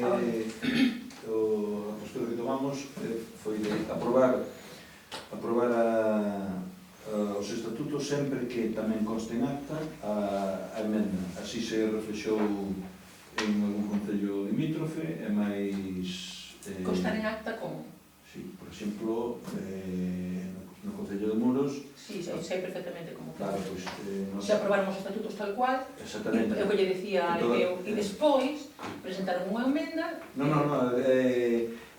a postura que tomamos foi de aprobar os estatutos sempre que tamén conste en acta a emenda. Así se reflexou en algún concello limítrofe e máis... Constar en acta como? Sí, por exemplo, no concello de Muros... Sí, sei perfectamente como. Claro, pois... Se aprobaron os estatutos tal cual, exactamente. É o que lle decía Aleu, e despois presentaron unha emenda...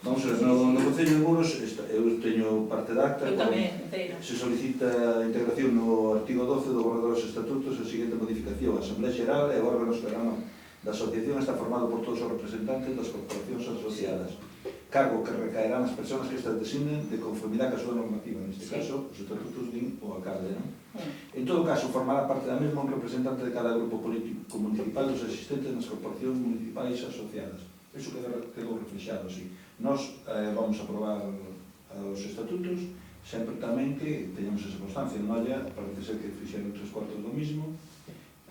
Vamos a ver, no concello de Muros eu teño parte de acta. Eu tamén, inteira. Se solicita a integración no artigo 12 do borrador dos estatutos a seguinte modificación. A Asamblea Xeral e o órgano soberano da asociación está formado por todos os representantes das corporacións asociadas, cargo que recaerá nas persoas que estas designen de conformidade ca súa normativa, neste caso os estatutos din o alcalde, non? En todo caso, formará parte da mesma un representante de cada grupo político municipal dos existentes nas corporacións municipais asociadas. Iso quedou reflexado, sí. Nós vamos a aprobar os estatutos, sempre tamén que teñamos esa constancia en olla, parece ser que fixeron 3/4 do mismo,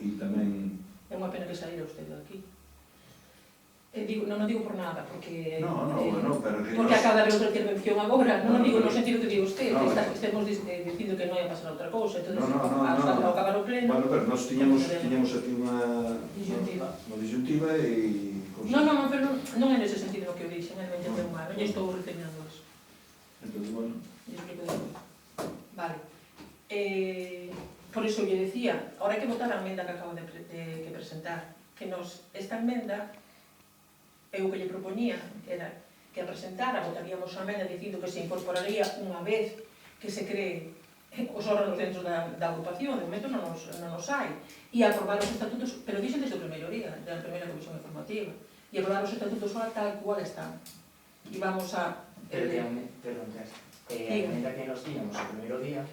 e tamén... É unha pena que saíra usted aquí. Non digo por nada, porque... Porque acaba de haber outra intervención agora, non digo no sentido que digo usted, estemos dicindo que non hai a pasar outra cousa, entón, hasta acabar o pleno... Bueno, pero nós tiñamos aquí unha disyuntiva e... Non, pero non é nese sentido no que eu dixen, non entendeu mal, non estou reseñando eso. Entón, bueno... Vale. Por iso lle decía, ahora hai que votar a emenda que acabo de presentar, que esta emenda, eu que lle propoñía, era que a presentara, votaríamos a emenda dicindo que se incorporaría unha vez que se cree os órganos dentro da agrupación, de momento non nos hai, e aprobar os estatutos, pero dixen desde o primeiro día, da primeira comisión informativa, e aprobar os estatutos ahora tal cual están. E vamos a... Perdón, a emenda que nos tiñamos o primeiro día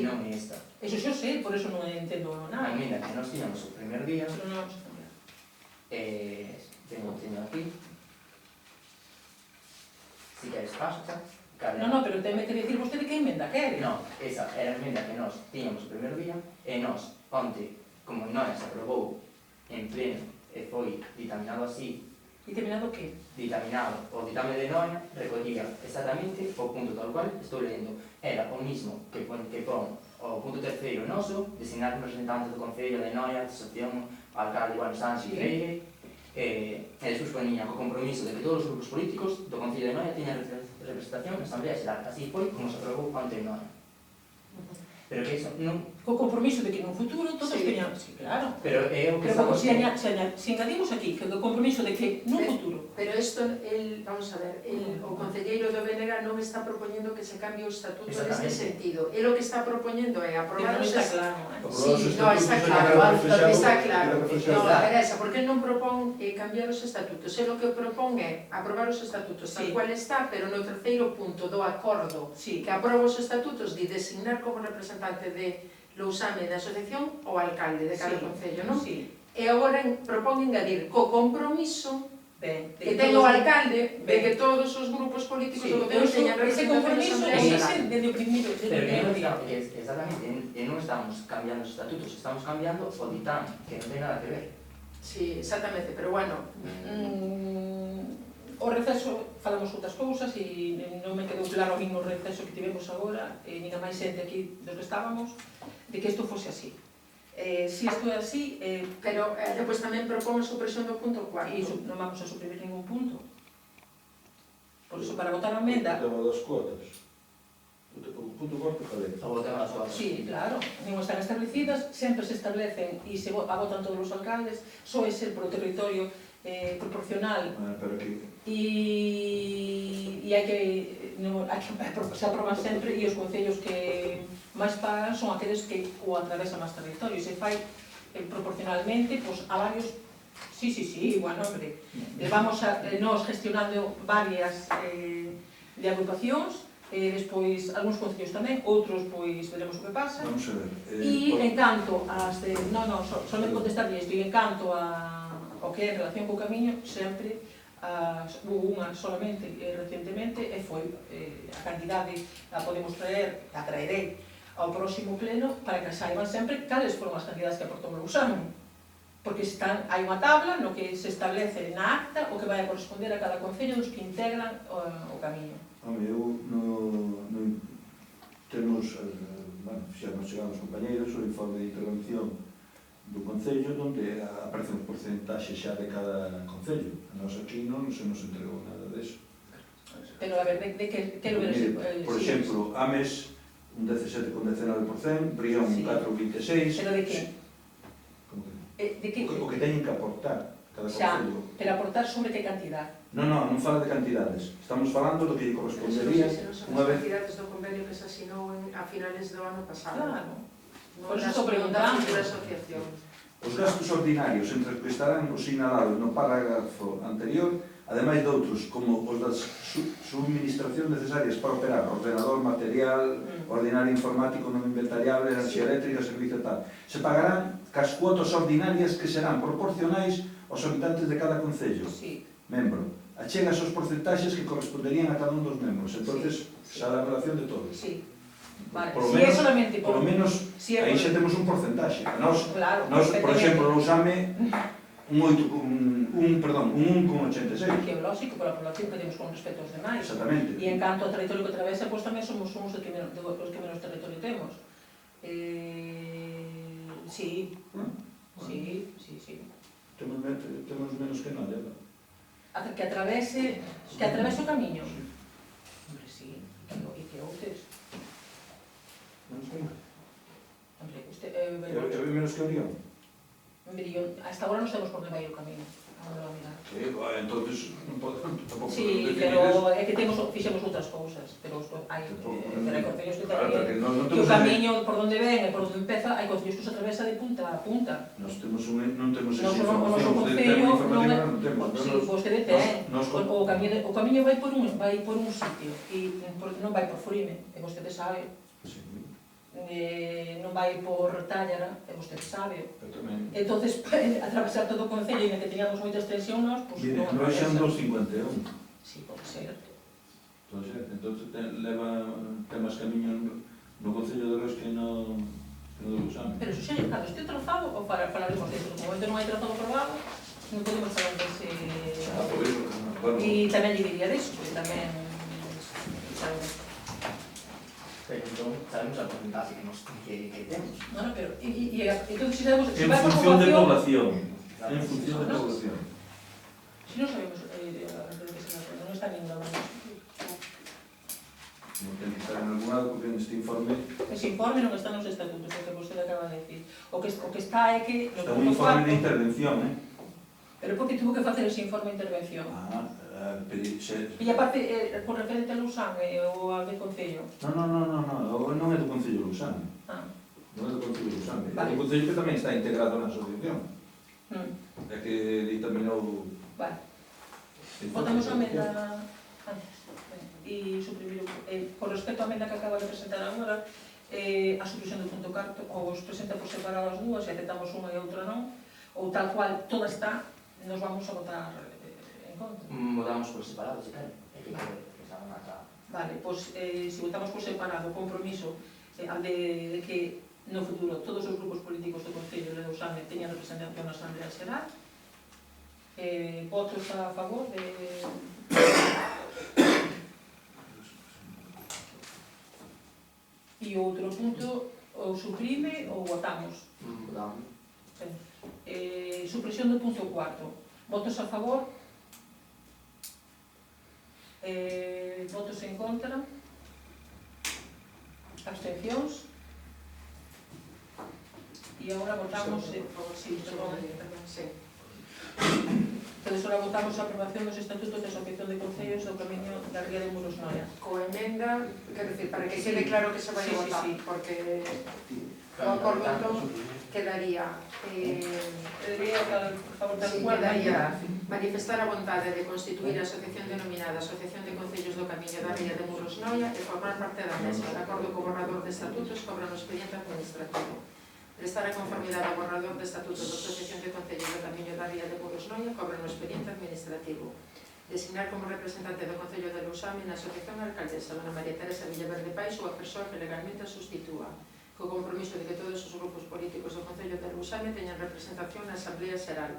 non é esta. Eso xo sei, por eso non entendo nada. A emenda que nos tiñamos o primeiro día... Pero non vamos a cambiar. Teño aquí. Si queres pasta... Non, pero teme que dicir vostede que emenda quere. Non, esa era a emenda que nos tiñamos o primeiro día e nos, onte, como non se aprobou en pleno e foi ditaminado así. Ditaminado que? Ditaminado. O ditame de Noia recollía exactamente o punto tal cual estou lendo. Era o mismo que pon o punto terceiro noso, designar representantes do Concello de Noia, de Asociación Alcalde Iván Sánchez e Freire, e despois ponía o compromiso de que todos os grupos políticos do Concello de Noia tiñan representación na Asamblea Xeral. Así foi como se aprobou ante Noia. Pero que iso non... Co compromiso de que nun futuro todos teñan... Sí, claro. Pero é o que estamos... Pero se engadimos aquí, que o compromiso de que nun futuro... Pero isto, vamos a ver, o concelleiro do BNG non está propoñendo que se cambie o estatuto neste sentido. Ele o que está propoñendo é aprobar os estatutos. Sí, non, está claro, está claro. Non, interesa, porque non propón cambiar os estatutos. Ele o que propón é aprobar os estatutos tal cual está, pero no terceiro punto do acordo que aproba os estatutos de designar como representante de Lousame da asociación o alcalde de cada concello, non? E agora propón engadir co compromiso que ten o alcalde de que todos os grupos políticos do goberno teñan representación na Asamblea Xeral. Desde o primeiro día. Exactamente, non estamos cambiando os estatutos, estamos cambiando o ditame, que non ten nada que ver. Sí, exactamente, pero bueno... O receso, falamos outras cousas e non me quedou claro a mí no receso que tivemos agora, nin a máis xente aquí dos que estábamos, de que isto fose así. Si isto é así... Pero depois tamén propón a supresión do punto 4. E non vamos a suprimir ningún punto. Por iso, para votar a emenda... O tema das cuotas. O punto 4 falei. O tema das cuotas. Sí, claro. Non están establecidas, sempre se establecen e se votan todos os alcaldes, só é ser polo territorio proporcional. E hai que se aprobar sempre, e os concellos que máis pagan son aqueles que o atravesan máis territorio. Se fai proporcionalmente a varios... Sí, bueno, hombre. Vamos nos gestionando varias de agrupacións, despois algúns concellos tamén, outros pois veremos o que pasa. Vamos a ver. E en canto ás de... Non, somente contestar isto, e en canto ao que é en relación co camiño, sempre hubo unha solamente recentemente e foi a cantidade a podemos traerei ao próximo pleno para que saiban sempre cales foron as cantidades que aportou Lousame. porque hai unha tabla no que se establece na acta o que vai a corresponder a cada concello dos que integran o camiño. Home, eu temos, xa nos chegamos compañeiros, o informe de intervención do Concello, onde aparecen os porcentaxes xa de cada Concello. A nós aquí non se nos entregou nada deso. Pero, a ver, de que quero ver ese... Por exemplo, Ames, un 17,19%, Brión, un 4,26%. Pero de que? Como que? De que? O que teñen que aportar cada Xa, Concello. pero aportar sobre que cantidad? Non fala de cantidades. Estamos falando do que lle correspondería Son unha as vez... cantidades do convenio que se asinou a finales do ano pasado. Claro. Non Por eso das- estou preguntando. non da futura asociación. Os gastos ordinarios entre os que estarán os sinalados no parágrafo anterior, ademais de outros, como os das subministracións necesarias para operar ordenador, material, ordinario informático non inventariable, enerxía eléctrica, servicio tal, se pagarán cas cuotas ordinarias que serán proporcionais aos habitantes de cada concello, Sí. membro. Achegas os porcentaxes que corresponderían a cada un dos membros, entonces xa a relación de todos. Sí. Vale, Polo si é menos- solamente Polo menos, si é aí xa temos un porcentaxe. A nós, claro, por exemplo, no Usame, un 1,86. que é lógico pola población que temos con respecto aos demais. Exactamente. E en canto ao territorio que atravesa, pois tamén somos os que menos territorio temos. Sí, sí. Temos menos que nada, ¿verdad? Que atravese o camiño. Hombre, sí, e que outros. Menos que nada. Hombre, Menos que Orión. hasta agora non sabemos por onde vai o camiño. Vamos a mirar. Sí, entonces non podemos tampouco Sí, definir pero eso. é que fixemos outras cousas, pero hai concellos que Claro, porque teñen non que o temos camiño por onde ven e por onde empeza, hai concellos que se atravesa de punta a punta. Nós non temos esa Nós o información. noso De concello tema non informativa é... non temos. Sí, vostede ten. Nos O camiño vai por un sitio e non vai por Furime, e vostede sabe. Sí, Non vai por Tállara, e vostede sabe. pero tamén. Entonces, atravesar todo o concello e que teñamos moita extensión, nós, pois Mire, non Roxa atravesa. 2,51. Sí, pode ser. Entonces ten máis camiño no Concello de Roxa que no do Usame. Pero iso xa é cando este trazado, ou falaremos disso. No momento non hai trazado aprobado, non podemos falar dese... Por iso, bueno. E tamén lle diría disso, porque tamén... sabemos. Pero entón, sabemos a porcentaxe que temos. Bueno, pero... Entón, se sabemos... En función de población. En función de No. población. Si non sabemos... non está nin nada máis. Non ten que estar en algún lado porque neste informe Ese informe non está nos estatutos, o que vostede acaba de decir. O que está é que... no está un punto informe de cuarto- intervención, Pero por que tuvo que facer ese informe de intervención? E aparte, por referente a Lusán ou a de Concello? Non é do Concello de Lusán. Ah. Non é do Concello de Lusán. É Vale. do Concello que tamén está integrado na asociación. Mm. É que dictaminou... Vale. Votamos a menda antes. E suprimir por respecto á menda que acaba de presentar agora, a supresión do punto cuarto, ou os presenta por separado as dúas, e aceptamos unha e outra non, ou tal cual toda está, nos vamos a votar en contra. Votamos por separado, se quere. É que está unha acá. Vale, pois se votamos por separado o compromiso de que no futuro todos os grupos políticos do Concello de Usame teñan representación na Asamblea Xeral, votos a favor de... E o outro punto, ou suprime ou votamos. Votamos. Supresión do punto cuarto. Votos a favor? Votos en contra? Abstencións? E agora votamos... Sí, perdón. Sí. Entón, agora votamos a aprobación dos estatutos de Asociación de Concellos do Camiño da Ría de Muros Noia. Coa emenda, quero dicir, para que quede claro que se vai a Sí, votar, sí. porque o acordo entón quedaría Quedaría a favor da sí, cual quedaría manifestar a vontade de constituir a asociación denominada Asociación de Concellos do Camiño da Ría de Muros Noia e formar parte da mesa, de acordo co borrador de estatutos, cobra no expediente administrativo. Prestar a conformidade ao borrador de estatutos da Asociación de Concellos do Camiño da Ría de Muros Noia, cobra no expediente administrativo. Designar como representante do Concello de Lusame na asociación a alcaldesa, dona María Teresa Villaverde Pais ou a persoa que legalmente a sustitúa. co compromiso de que todos os grupos políticos do Concello de Lousame teñan representación na Asamblea Xeral.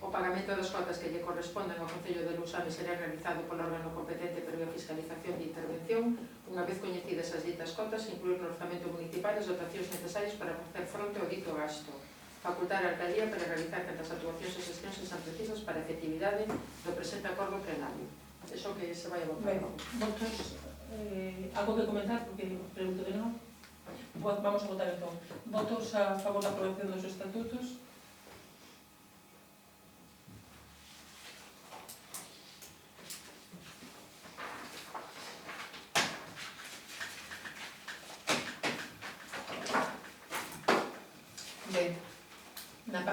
O pagamento das cotas que lle corresponden ao Concello de Lousame será realizado polo órgano competente para a fiscalización de intervención, unha vez coñecidas as ditas cotas, incluir no orzamento municipal as dotacións necesarias para facer fronte ao dito gasto. Facultar a alcaldía para realizar tantas actuacións e xestións que sean precisas para a efectividade do presente acordo plenario. Eso que se vai a votar. Ben, votos, algo que comentar, porque pregunto de novo. Vamos a votar entón. Votos a favor da aprobación dos estatutos. Ben, na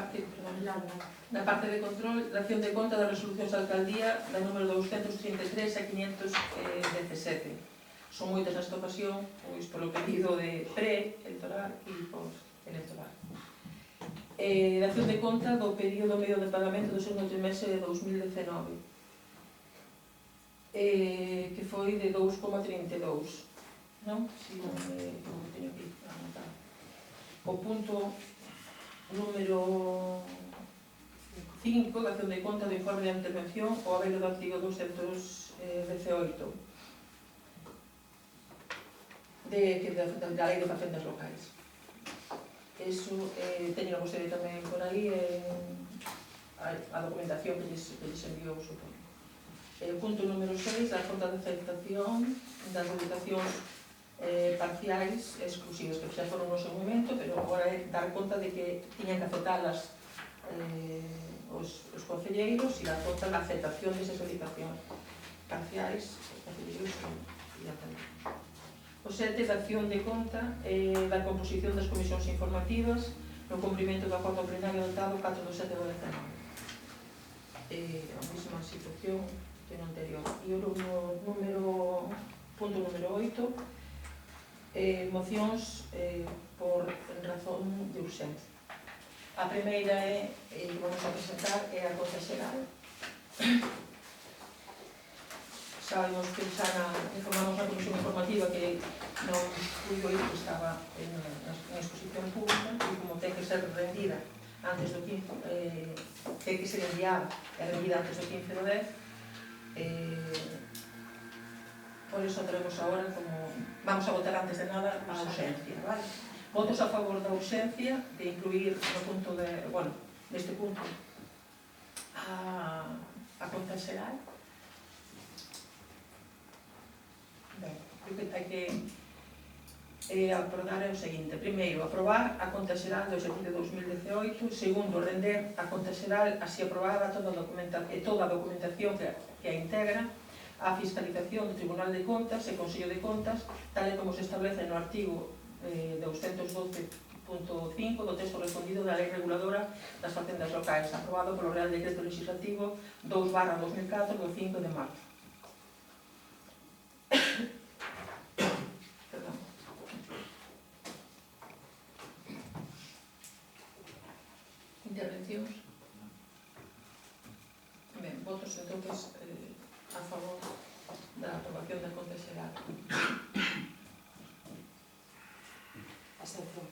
parte de control, dación de conta das resolucións da alcaldía da número 233 a 517. Son moitas nesta ocasión, pois polo pedido de pre-electoral e post-electoral. Dación de conta do período medio de pagamento do segundo trimestre de 2019, que foi de 2,32, non? Si non me teño que anotar. O punto número 5, dación de conta do informe de intervención ao haber do artigo 218 da Lei de Facendas Locais. Eso teño vostede tamén por aí a documentación que lles enviou, supoño. O punto número 6, a conta de aceptación das dedicacións parciais exclusivas, que xa foron no seu momento, pero agora é dar conta de que tiñan que aceptalas os concelleiros e dar conta da aceptación desas dedicacións parciais, os concelleiros e tamén. O 7, dación de conta da composición das comisións informativas no cumprimento do acordo plenario adoptado 4 de 7 de 19. A mesma situación que no anterior. E o punto número 8, mocións por razón de urxencia. A primeira que vamos a presentar é a conta xeral. Sabemos que xa informamos na comisión informativa que non puido ir, que estaba na exposición pública, e como ten que ser rendida antes do 15, ten que ser enviada e rendida antes do 15 do 10, por iso teremos agora como... Vamos a votar antes de nada a urxencia, vale? Votos a favor da urxencia de incluir no punto de... Bueno, neste punto a conta xeral. Ben, creo que hai que acordar é o seguinte. Primeiro, aprobar a conta xeral do exercicio 2018. Segundo, render a conta xeral así aprobada toda a documentación que a integra, a fiscalización do Tribunal de Contas e Consello de Contas, tal e como se establece no artigo 212.5 do texto respondido da Lei Reguladora das Facendas Locais, aprobado polo Real Decreto Legislativo 2/2004 do 5 de marzo. Perdón. Intervencións? Ben, votos entonces a favor da aprobación da conta xeral. Abstención.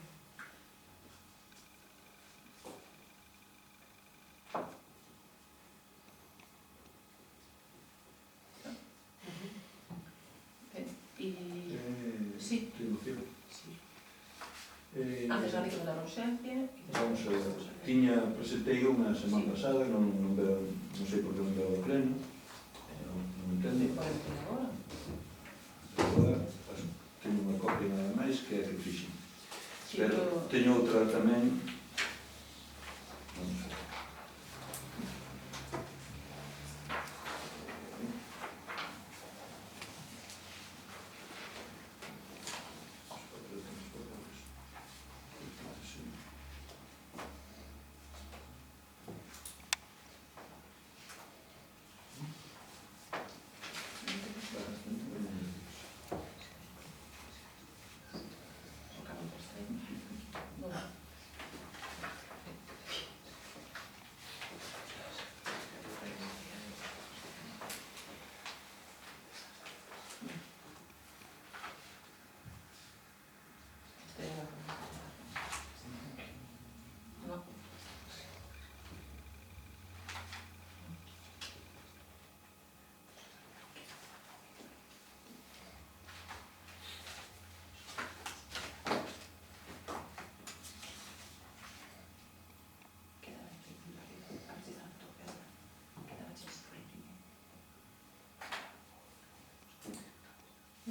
Sí. Antes nada que dar urxencia. Vamos a ver. Presentei unha semana pasada, non sei por que non veo o pleno. Non entendo. Agora teño unha copia nada máis que é que fixen. Pero teño outra tamén. Vamos a ver.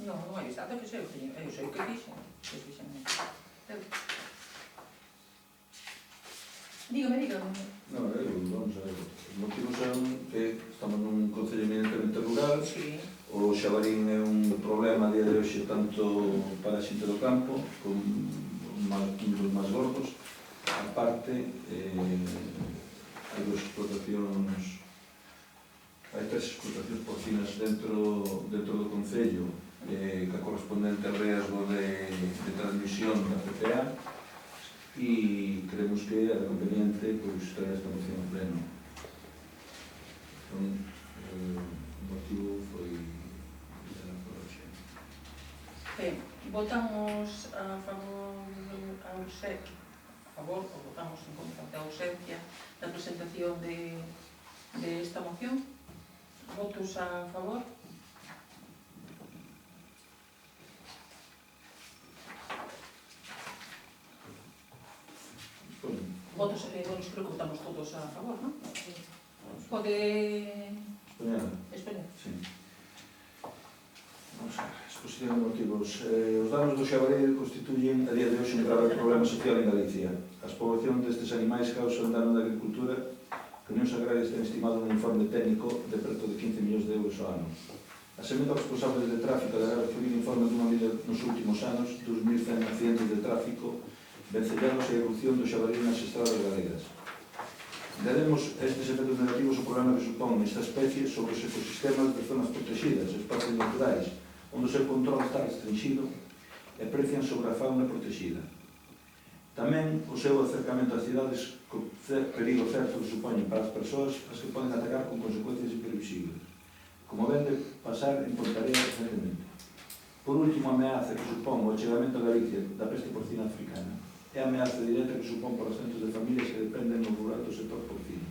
Non, non hai visto, que sei o que fixen. Dígame. Non, vamos a ver. Os motivos son que estamos nun concello eminentemente rural, Sí. o xabarín é un problema a día de hoxe tanto para a xente do campo como os máis gordos. A parte, hai tres explotacións porcinas dentro do concello que a correspondente al riesgo de transmisión da PPA, e creemos que era conveniente traer esta moción a pleno. Entón, o motivo foi por hoxe. Ben, votamos a favor ou votamos en contra da ausencia da presentación de esta moción. Votos a favor. Votos, creo que votamos todos a favor, non? Pode... Español. Sí. Vamos a ver, exposición de motivos. Os danos do xabaril constituyen a día de hoxe un grave problema social en Galicia. As poblacións destes animais causan dano na agricultura que a Unión Agraria ten estimado un informe técnico de preto de 15 millóns de euros ao ano. As emendas responsables de tráfico da Guardia Civil informan dunha medida nos últimos anos 2.100 accidentes de tráfico vencellados a erupción do xabaril nas estradas galegas. Daremos a estes efectos negativos o problema que supón esta especie sobre os ecosistemas de zonas protegidas, espacios naturais, onde o seu control está restringido e precian sobre a fauna protegida. Tamén o seu acercamento ás cidades co perigo certo que supoñen para as persoas as que poden atacar con consecuencias imprevisibles, como ven de pasar en Pontevedra recentemente. Por último, a ameaza que supón o achegamento a Galicia da peste porcina africana é a ameaza directa que supón para os centros de familias que dependen no rural do sector porcino,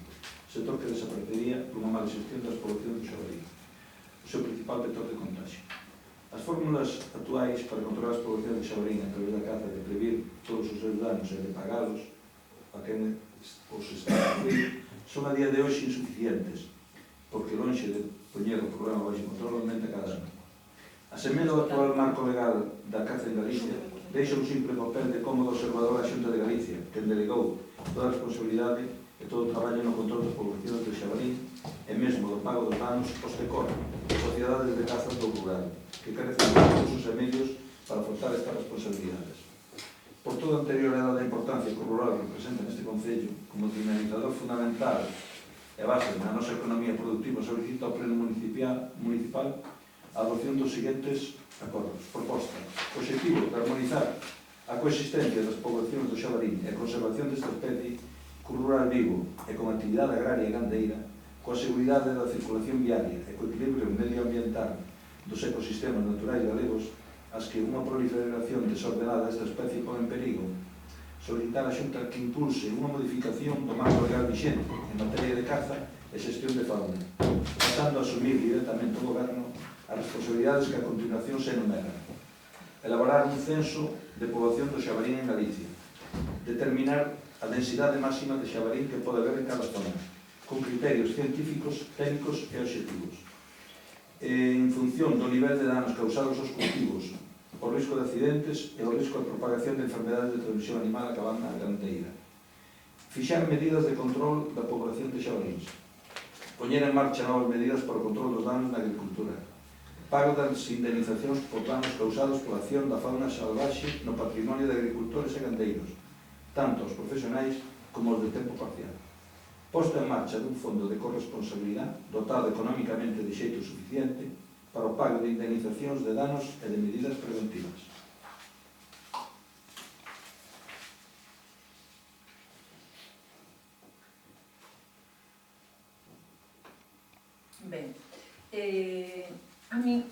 sector que desaparecería por unha mala xestión das poblacións do xabarí, o seu principal vector de contagio. As fórmulas actuais para controlar as poblacións de xabarín a través da caza de previr todos os seus danos e de pagalos a quen os está a sufrir son a día de hoxe insuficientes, porque lonxe de poñer o problema baixo control aumenta cada ano. A semella do actual marco legal da caza en Galicia deixa un simple papel de cómodo observador a Xunta de Galicia, que delegou toda a responsabilidade e todo o traballo no control das poblacións de xabarín e mesmo do pago dos danos aos que corren, sociedades de caza do rural, que carecen de recursos e medios para afrontar estas responsabilidades. Por todo o anterior e dada a importancia que o rural representa neste concello como dinamizador fundamental e base na nosa economía productiva, solicita ao pleno municipal a adopción dos seguintes acordos. Proposta. Obxectivo de armonizar a coexistencia das poblacións do xabarín e a conservación desta especie co rural vivo e con actividade agraria e gandeira, coa seguridade da circulación viaria e co equilibrio medioambiental dos ecosistemas naturais galegos, as que unha proliferación desordenada desta especie pon en perigo. Solicitar a Xunta que impulse unha modificación do marco legal vixente en materia de caza e xestión de fauna, pasando a asumir directamente o goberno as responsabilidades que a continuación se enumeran. Elaborar un censo de poboación do xabarín en Galicia. Determinar a densidade máxima de xabarín que pode haber en cada zona, con criterios científicos, técnicos e obxectivos. En función do nivel de danos causados aos cultivos, o risco de accidentes e o risco de propagación de enfermedades de transmisión animal acabando na gandeira. Fixar medidas de control da población de xabaríns. Poñer en marcha novas medidas para o control dos danos na agricultura. Pago das indemnizacións por danos causados pola acción da fauna salvaxe no patrimonio de agricultores e gandeiros, tanto os profesionais como os de tempo parcial. Posta en marcha dun fondo de corresponsabilidade dotado económicamente de xeito suficiente para o pago de indemnizacións de danos e de medidas preventivas. Ben, a mí,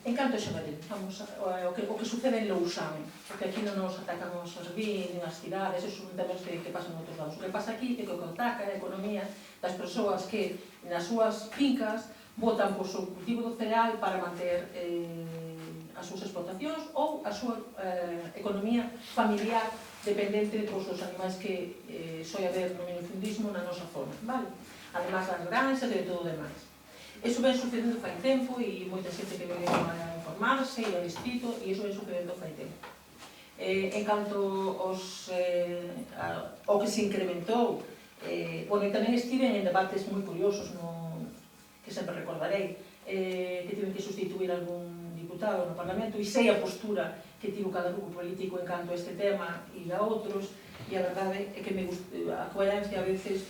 en canto a xabaril, vamos, o que sucede en Lousame, porque aquí non nos atacan os nin as cidades, esos son temas que pasan en outros lados. O que pasa aquí é que o que ataca a economía das persoas que nas súas fincas botan o cultivo do cereal para manter as súas explotacións ou a súa economía familiar dependente dos animais que soi haber no minifundismo na nosa zona, vale? Además das granxas e de todo o demais. Iso ven sucedendo fai tempo e moita xente que veio a informarse e a distrito e iso ven sucedendo fai tempo. En canto ao que se incrementou, bueno, e tamén estiven en debates moi curiosos que sempre recordarei, que tiven que sustituir algún diputado no Parlamento e sei a postura que tivo cada grupo político en canto a este tema e a outros, e a verdade é que a coherencia a veces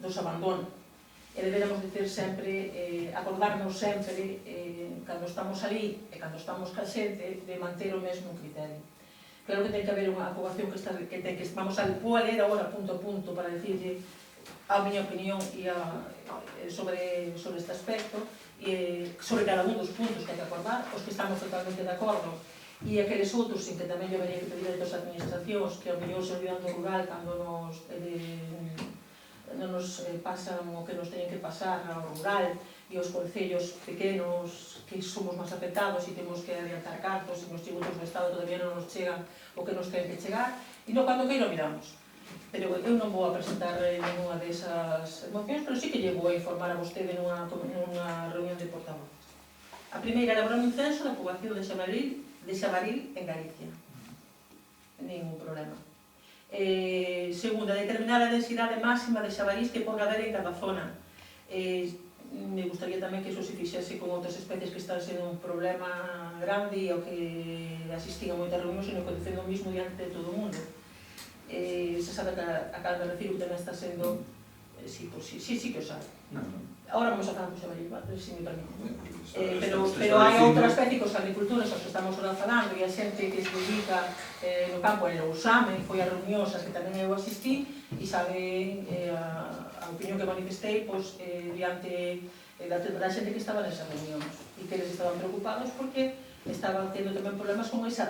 nos abandona. E deberamos de ter sempre, acordarnos sempre, cando estamos ali e cando estamos ca xente, de manter o mesmo criterio. Claro que ten que haber unha aprobación que vamos a ler agora punto a punto para decirle a miña opinión sobre este aspecto, sobre cada un dos puntos que hai que acordar, os que estamos totalmente de acordo, e aqueles outros sin que tamén yo vería que pedir a das administracións que ao mellor se olvidan do rural cando non nos pasan o que nos teñen que pasar ao rural e aos concellos pequenos que somos máis afectados e temos que adiantar cartos e nos tributos do Estado todavía non nos chegan o que nos ten que chegar e non cando que lo miramos. Pero eu non vou a presentar ninguna desas mocións, pero sí que lle vou a informar a vostede nunha reunión de portavoces. A primeira, elaborar un censo da poboación de Xabaril en Galicia. Ningún problema. Segunda, determinar a densidade máxima de xabarís que pode haber en cada zona. Me gustaría tamén que iso se fixese con outras especies que están sendo un problema grande e ao que asistín a moitas reunións e non que defendo o mismo diante de todo o mundo. Se sabe que a cal me refiro que tamén está sendo... Sí que o sabe. Ahora vamos a falar con xabaril, se me permite. Pero hai outra especie que os agricultores aos que estamos ahora falando e a xente que se dedica no campo en Lousame, foi a reunións as que tamén eu asistí e sabe a opinión que manifestei diante da xente que estaba nesa reunións e que eles estaban preocupados porque estaban tendo tamén problemas con ese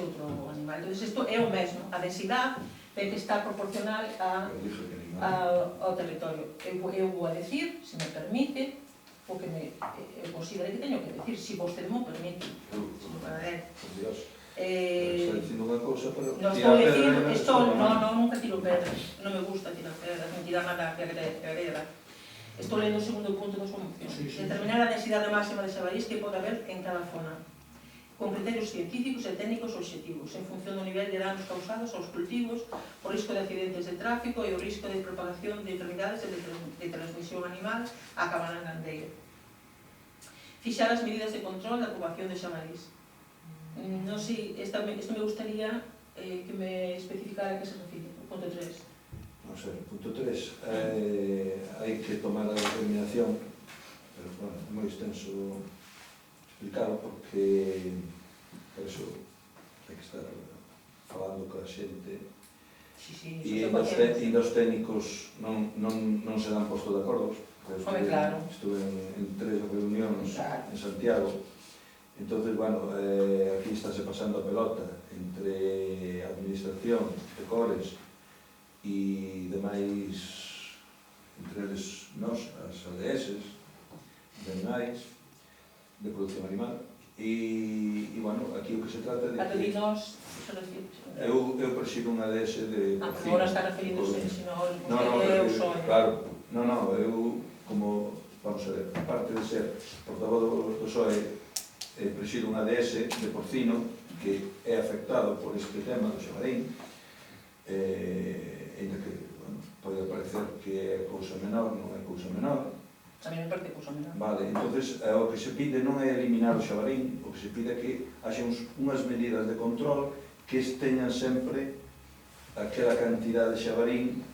outro animal. Entón, isto é o mesmo, a densidade ten que estar proporcional ao territorio. Eu vou a decir, se me permite, o que eu considero que teño que decir, se vostede me permite. Está dicindo unha cousa, pero... Non estou dicindo, nunca tiro pedras, non me gusta tirar pedras, non tirar nada que agreda. Estou lendo o segundo punto da súa moción. Determinar a densidade máxima de xabarís que pode haber en cada zona, con criterios científicos e técnicos obxectivos, en función do nivel de danos causados aos cultivos, o risco de accidentes de tráfico e o risco de propagación de enfermidades de transmisión animal á cabana gandeira. Fixar as medidas de control da poboación de xabarís. Non sei, isto me gustaría que me especificara a que se refire, o punto 3. Non sei, o punto 3, hai que tomar a determinación, pero, bueno, é moi extenso explicado porque por eso hai que estar falando coa xente e os técnicos non se dan posto de acordo. Estuve en 3 reunións en Santiago, entonces, bueno, aquí estáse pasando a pelota entre a administración de Cores e demais, entre eles nós, as ADS de animais, de producción animal, e, bueno, aquí o que se trata de que... Eu presido unha ADS de porcino. Agora está referindo-se, senón, claro, eu, como, vamos a ver, aparte de ser portavoz do PSOE, presido unha ADS de porcino que é afectado por este tema do xabarín, ainda que, bueno, pode parecer que é cousa menor, non é cousa menor. A mí me parece cousa menor. Vale, entonces o que se pide non é eliminar o xabarín, o que se pide é que haxa unhas medidas de control que teñan sempre aquela cantidad de xabarín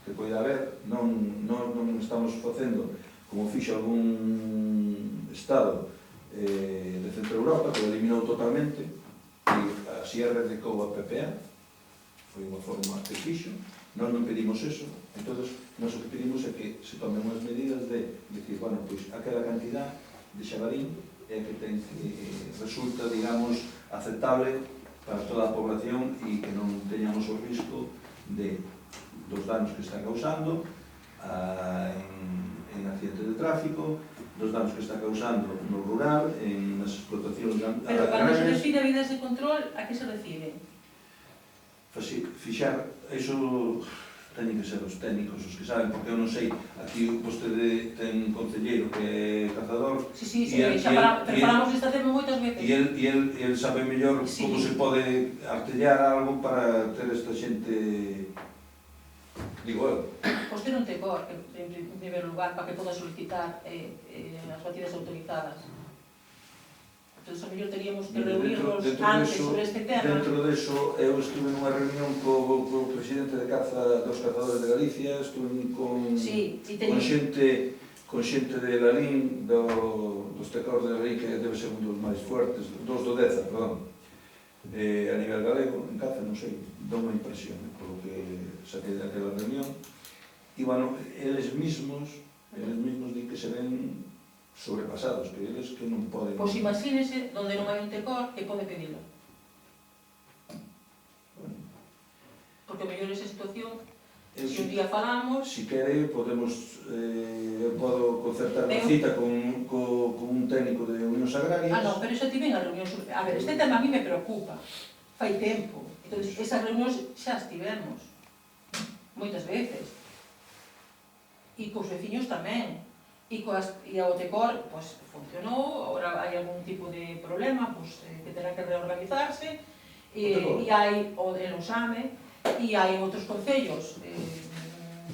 que poida haber. Non estamos facendo como fixo algún estado de Centro Europa, que o eliminou totalmente, e así erradicou a PPA, foi unha forma que fixo. Nós non pedimos eso, entón, nós o que pedimos é que se tomen unhas medidas de decir, bueno, pois aquela cantidad de xabarín é que resulta, digamos, aceptable para toda a población e que non teñamos o risco dos danos que están causando en accidentes de tráfico, dos danos que está causando no rural, en as explotacións agrarias. Pero cando se refire a medidas de control, a que se refire? Fixar, iso teñen que que ser os técnicos os que saben, porque eu non sei, aquí vostede ten un concelleiro que é cazador, Sí, pero falamos deste tema moitas veces. e el sabe mellor como se pode artellar algo para ter esta xente, digo eu. Pois ter un TECOR, en primeiro lugar, para que poda solicitar as batidas autorizadas. Entón, a mellor teríamos que reunirnos antes sobre este tema. Dentro deso, eu estuve nunha reunión co presidente de caza dos cazadores de Galicia, estuve con xente de Lalín, dos TECOR de Lalín, que debe ser un dos máis fuertes, dos do Deza, perdón, a nivel galego, en caza, non sei, dá unha impresión, polo que saquei daquela reunión. E, bueno, eles mismos di que se ven sobrepasados, que eles que non poden... Pois imagínese onde non hai un TECOR que pode pedilo. Porque mellor esa situación, se un día falamos... Si quere, podemos... eu podo concertar unha cita con un técnico de Unións Agrarias... non, pero iso tiven a reunión... A ver, este tema a mí me preocupa. Fai tempo. Entón, esas reunións xa as tivemos. Moitas veces. E cos veciños tamén. E ao TECOR funcionou, agora hai algún tipo de problema que terá que reorganizarse, e hai o de Losame, e hai outros concellos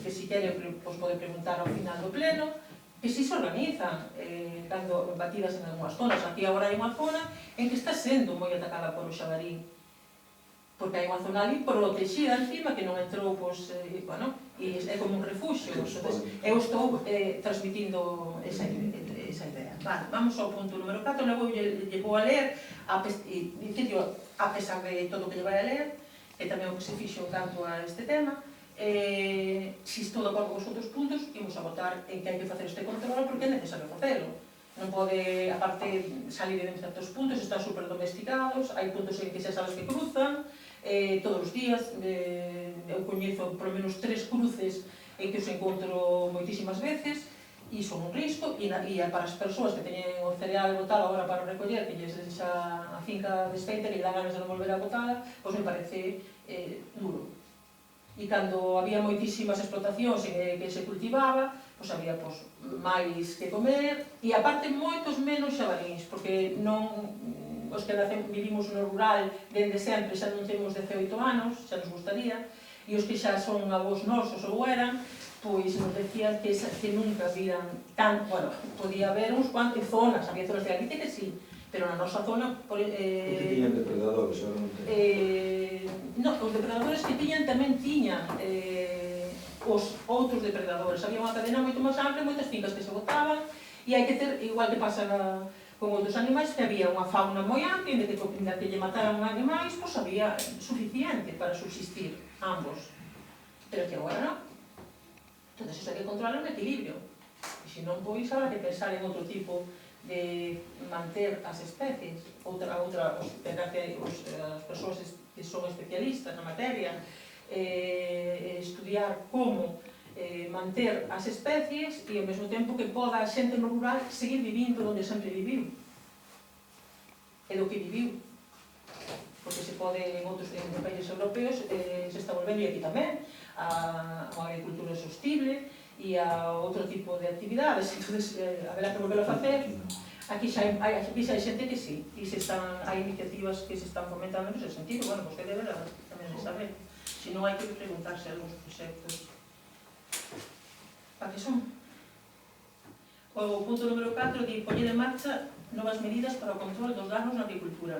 que si quere pode preguntar ao final do pleno, que si se organizan dando batidas en algunhas zonas. Aquí agora hai unha zona en que está sendo moi atacada por o xabarín, porque hai unha zona ali protexida encima que non entrou, e é como un refuxio. Eu estou transmitindo esa idea. Vale, vamos ao punto número 4, logo lle vou a ler, a pesar de todo o que lle vai a ler, e tamén o que se fixo en canto a este tema, se estou de acordo con os outros puntos, imos a votar en que hai que facer este control, porque é necesario facelo. Non pode, aparte, salir de certos puntos, están super domesticados, hai puntos en que xa sabes que cruzan, todos os días, eu coñezo por lo menos 3 cruces en que os encontro moitísimas veces, e son un risco, e para as persoas que teñen o cereal botado agora para recoller, que lles deixa a finca desfeita e lhe dan ganas de non volver a botada, pois me parece duro. E cando había moitísimas explotacións que se cultivaba, pois había máis que comer, e aparte moitos menos xabalíns, porque os que vivimos no rural dende sempre xa non temos 18 anos, xa nos gustaría, e os que xa son avós nosos ou eran, pois nos decían que nunca viran tan, podía haber uns cuantos zonas, había zonas de Galicia que sí, pero na nosa zona... Porque tiñan depredadores, agora non ten. Non, os depredadores que tiñan tamén tiñan os outros depredadores. Había unha cadena moito máis ampla, moitas fincas que se botaban, e hai que ter, igual que pasa con outros animais, que había unha fauna moi ampla, e que lle mataran animais, pois había suficiente para subsistir ambos. Pero que agora non. Entón, iso hai que controlar un equilibrio. E se non, pois, habrá que pensar en outro tipo de manter as especies, as persoas que son especialistas na materia, estudiar como manter as especies e ao mesmo tempo que poda a xente no rural seguir vivindo onde sempre viviu e do que viviu, porque se pode en outros países europeos se está volvendo, e aquí tamén, a agricultura sostible e a outro tipo de actividades, entón haberá que volver a facer. Aquí xa hai xente que sí, e hai iniciativas que se están fomentando nese sentido. Bueno, vostede deberá tamén de saber. Se non, hai que preguntarse algúns proxectos. Para que son? O punto número 4 di poñer en marcha novas medidas para o control dos danos na agricultura.